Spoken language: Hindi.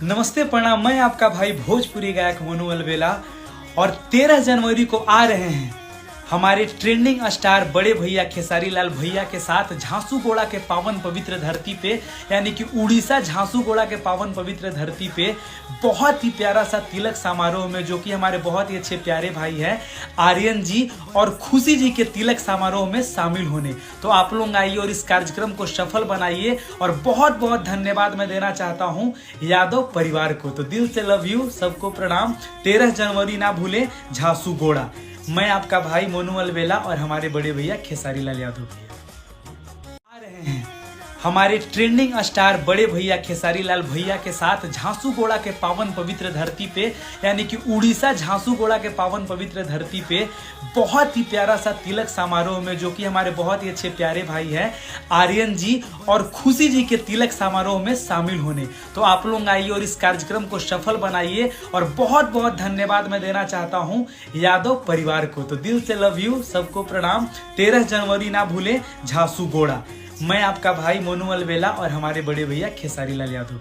नमस्ते प्रणाम, मैं आपका भाई भोजपुरी गायक मनु अलवेला। और 13 जनवरी को आ रहे हैं हमारे ट्रेंडिंग स्टार बड़े भैया खेसारी लाल भैया के साथ झांसुगोड़ा के पावन पवित्र धरती पे, यानी कि उड़ीसा झांसुगोड़ा के पावन पवित्र धरती पे बहुत ही प्यारा सा तिलक समारोह में, जो कि हमारे बहुत ही अच्छे प्यारे भाई हैं आर्यन जी और खुशी जी के तिलक समारोह में शामिल होने। तो आप लोग आइए और इस कार्यक्रम को सफल बनाइए। और बहुत बहुत धन्यवाद मैं देना चाहता हूँ यादव परिवार को। तो दिल से लव यू, सबको प्रणाम। 13 जनवरी ना भूलें, झांसुगोड़ा। मैं आपका भाई मोनू अलवेला और हमारे बड़े भैया खेसारी लाल यादव आ रहे हैं हमारे ट्रेंडिंग स्टार बड़े भैया खेसारी लाल भैया के साथ झांसुगोड़ा के पावन पवित्र धरती पे, यानी कि उड़ीसा झांसुगोड़ा के पावन पवित्र धरती पे बहुत ही प्यारा सा तिलक समारोह में, जो कि हमारे बहुत ही अच्छे प्यारे भाई हैं आर्यन जी और खुशी जी के तिलक समारोह में शामिल होने। तो आप लोग आइए और इस कार्यक्रम को सफल बनाइए। और बहुत बहुत धन्यवाद मैं देना चाहता हूँ यादव परिवार को। तो दिल से लव यू, सबको प्रणाम। 13 जनवरी ना भूलें, झांसुगोड़ा। मैं आपका भाई मोनू अलवेला और हमारे बड़े भैया खेसारी लाल यादव।